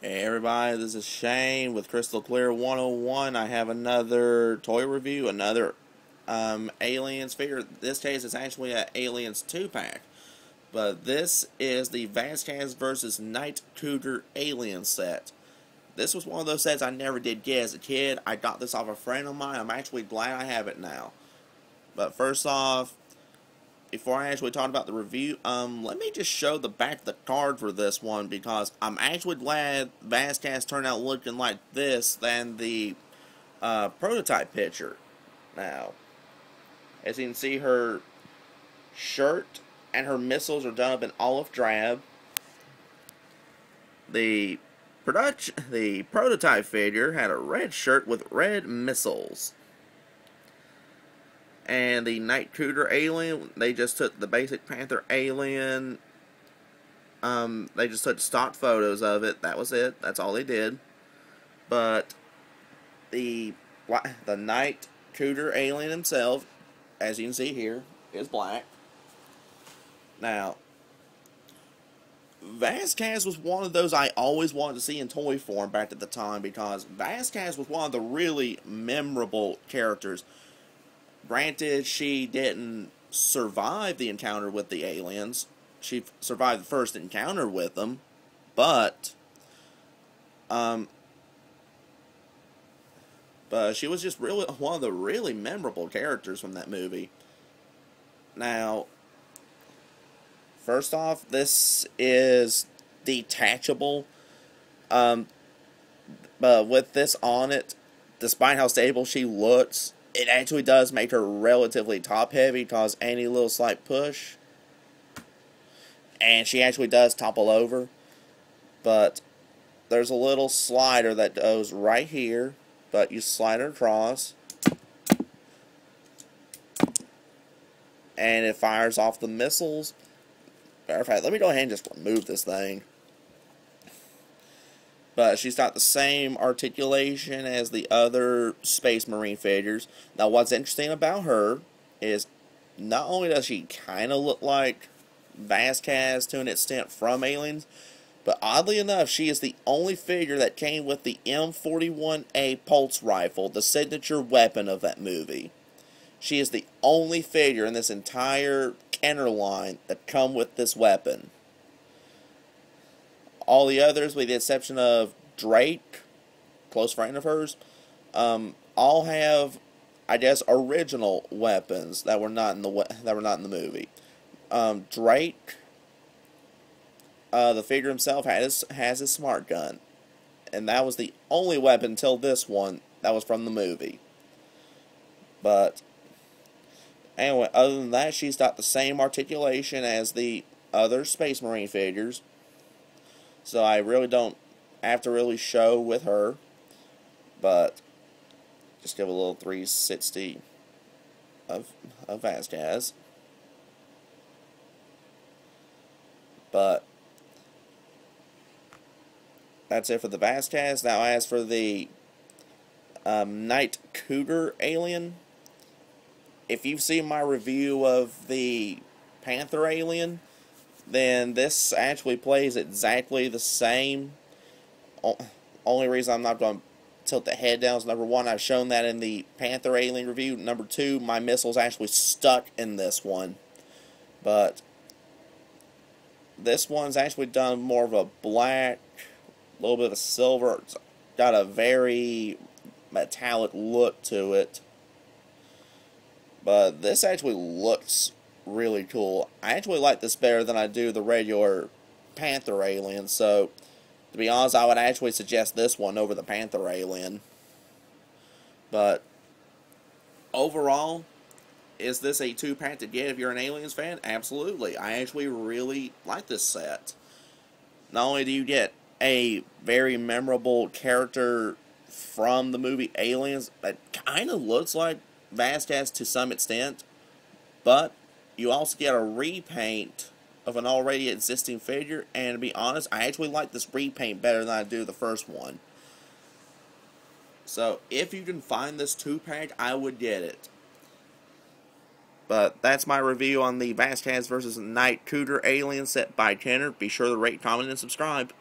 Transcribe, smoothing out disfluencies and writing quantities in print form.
Hey everybody, this is Shane with Crystal Clear 101. I have another toy review, another Aliens figure. This case it's actually an Aliens 2-pack. But this is the Vazquez versus Night Cougar Alien set. This was one of those sets I never did get as a kid. I got this off a friend of mine. I'm actually glad I have it now. But first off, before I actually talk about the review, let me just show the back of the card for this one, because I'm actually glad Vazquez turned out looking like this than the prototype picture. Now, as you can see, her shirt and her missiles are done up in olive drab. The prototype figure had a red shirt with red missiles. And the Night Cougar Alien, they just took the basic Panther Alien. They just took stock photos of it. That was it. That's all they did. But the Night Cougar Alien himself, as you can see here, is black. Now, Vazquez was one of those I always wanted to see in toy form back at the time, because Vazquez was one of the really memorable characters. Granted, she didn't survive the encounter with the aliens. She survived the first encounter with them, but she was just really one of the really memorable characters from that movie. Now, first off, this is detachable, but with this on it, despite how stable she looks, it actually does make her relatively top-heavy, cause any little slight push, and she actually does topple over. But there's a little slider that goes right here, but you slide her across, and it fires off the missiles. Matter of fact, let me go ahead and just remove this thing. But she's got the same articulation as the other Space Marine figures. Now, what's interesting about her is not only does she kind of look like Vazquez to an extent from Aliens, but oddly enough, she is the only figure that came with the M41A pulse rifle, the signature weapon of that movie. She is the only figure in this entire Kenner line that come with this weapon. All the others, with the exception of Drake, close friend of hers, all have, I guess, original weapons that were not in the movie. Drake, the figure himself, has his smart gun, and that was the only weapon until this one that was from the movie. But anyway, other than that, she's got the same articulation as the other Space Marine figures. So I really don't have to really show with her, but just give a little 360 of Vazquez. But that's it for the Vazquez. Now, as for the Night Cougar Alien, if you've seen my review of the Panther Alien, then this actually plays exactly the same. Only reason I'm not going to tilt the head down is, number one, I've shown that in the Panther Alien review. Number two, my missiles actually stuck in this one. But this one's actually done more of a black, a little bit of a silver. It's got a very metallic look to it. But this actually looks really cool. I actually like this better than I do the regular Panther Alien, so to be honest, I would actually suggest this one over the Panther Alien. But overall, is this a 2-pack to get if you're an Aliens fan? Absolutely. I actually really like this set. Not only do you get a very memorable character from the movie Aliens that kind of looks like Vazquez to some extent, but you also get a repaint of an already existing figure, and to be honest, I actually like this repaint better than I do the first one. So, if you can find this 2-pack, I would get it. But that's my review on the Vazquez vs. Night Cougar Alien set by Kenner. Be sure to rate, comment, and subscribe.